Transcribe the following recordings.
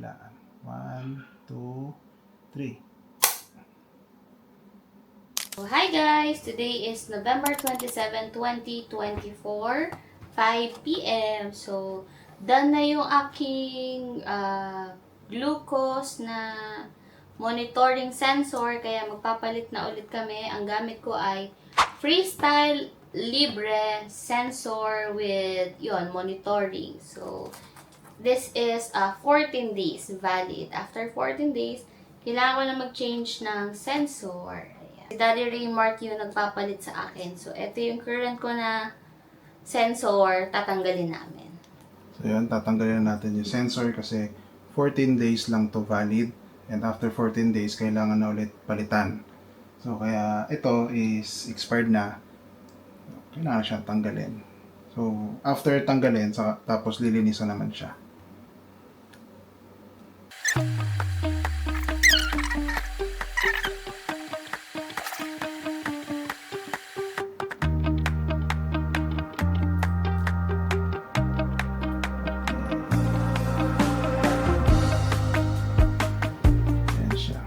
biglaan. 1, 2, 3. Hi guys! Today is November 27, 2024, 5 p.m. So, done na yung aking glucose na monitoring sensor. Kaya magpapalit na ulit kami. Ang gamit ko ay Freestyle Libre sensor with monitoring. So, this is 14 days valid. After 14 days, kailangan ko na mag-change ng sensor. Ayan. Si Daddy Raymart yung nagpapalit sa akin. So, ito yung current ko na sensor, tatanggalin namin. So yun, tatanggalin na natin yung sensor kasi 14 days lang to valid. And after 14 days, kailangan na ulit palitan. So kaya ito is expired na. Kailangan siya tanggalin. So after tanggalin, tapos lilinisan naman siya. Ayan siya.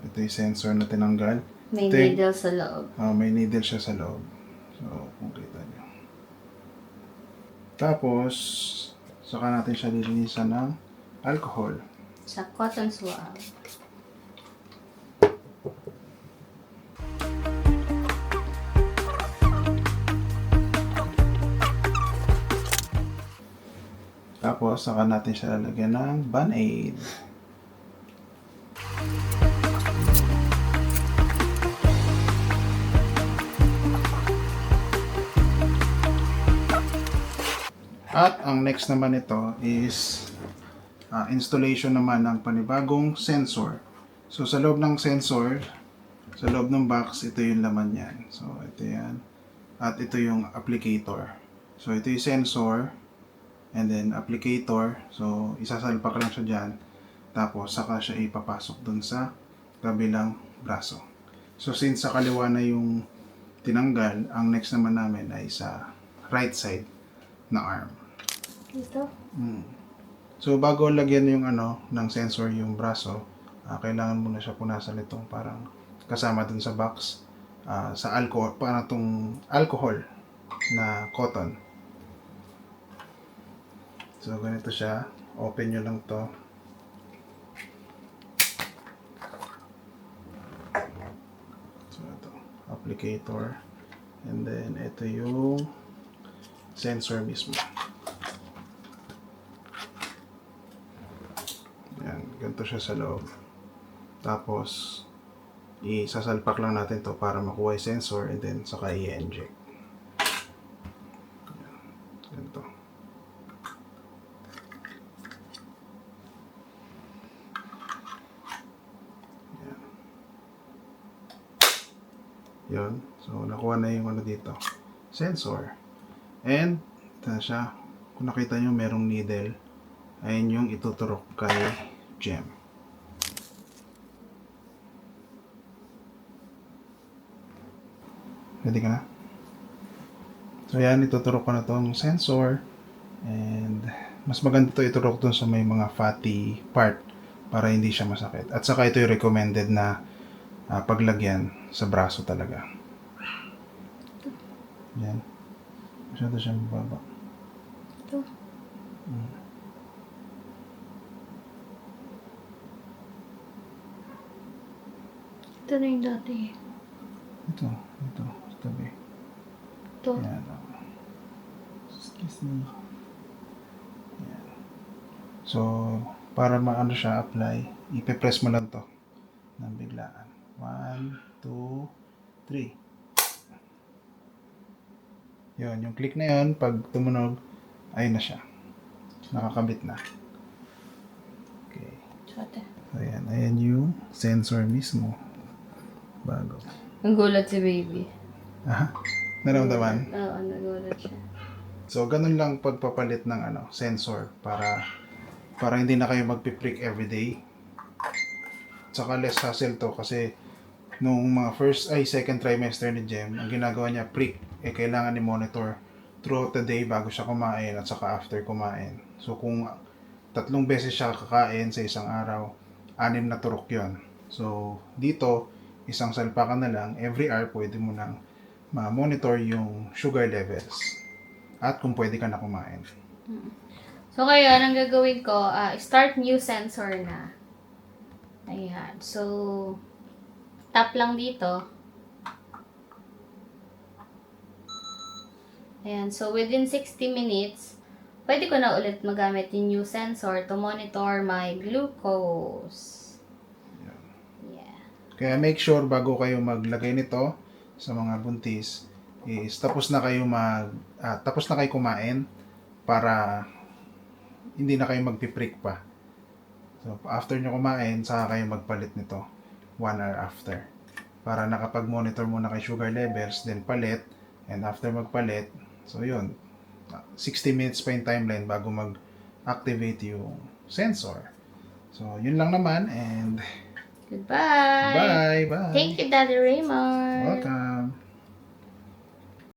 Ito yung sensor na tinanggal. May Ito yung- needle sa loob. may needle siya sa loob. So, kung kita nyo. Tapos, saka natin siya lilinisan ng alcohol. Sa cotton swab. Tapos, saka natin siya lalagyan ng Band-Aid. At ang next naman ito is installation naman ng panibagong sensor. So sa loob ng sensor, sa loob ng box, ito yung laman yan. So ito yan. At ito yung applicator. So ito yung sensor and then applicator. So isasalpak lang siya dyan. Tapos saka siya ipapasok dun sa kabilang braso. So since sa kaliwa na yung tinanggal, ang next naman namin ay sa right side na arm. Ito? So bago lagyan yung ng sensor yung braso, kailangan muna siya punasan itong parang kasama dun sa box sa alcohol, parang itong alcohol na cotton. So ganito siya, open nyo lang to. So ito, applicator, and then ito yung sensor mismo. Yan, ganito siya sa loob. Tapos, isasalpak lang natin to para makuha yung sensor and then saka i-inject. Yan, ganito. Yan. Yun. So, nakuha na yung dito. Sensor. And, ito na siya. Kung nakita nyo, merong needle. Ayun yung ituturok kay Jem. Ready ka na? So yan, ituturok ko na tong sensor. And mas maganda to iturok dun sa may mga fatty part para hindi siya masakit. At saka ito yung recommended na paglagyan sa braso talaga. Yan. Masyado siya mababa. Ito. Ito na yung dati. Ito, tabi. Ito. Yan. Excuse me. Yan. So, para maano siya apply, ipe-press mo lang to ng biglaan. 1, 2, 3. Yun, yung click na yun, pag tumunog, ayun na siya. Nakakabit na. Okay. Chote. So, ayan yung sensor mismo. Bago. Ang gulat si baby. Aha. Naramdaman? Oo, nagulat siya. So, ganun lang pagpapalit ng sensor para hindi na kayo magpiprick everyday. Tsaka less hassle to kasi nung mga second trimester ni Jem, ang ginagawa niya prick, kailangan i-monitor throughout the day bago siya kumain at saka after kumain. So, kung 3 beses siya kakain sa isang araw, 6 na turok yon. So, dito, isang salpakan na lang, every hour pwede mo nang ma-monitor yung sugar levels. At kung pwede ka na kumain. So, ngayon, ang gagawin ko, start new sensor na. Ayan. So, tap lang dito. Ayan. So, within 60 minutes, pwede ko na ulit magamit yung new sensor to monitor my glucose. Yeah. Kaya make sure bago kayo maglagay nito sa mga buntis, is tapos na kayo kumain para hindi na kayo magpiprick pa. So, after nyo kumain, saka kayo magpalit nito 1 hour after. Para nakapag-monitor muna kay sugar levels, then palit, and after magpalit, so yun, 60 minutes pa yung timeline bago mag-activate yung sensor. So, yun lang naman, and Goodbye! bye! Thank you, Daddy Raymond! Welcome!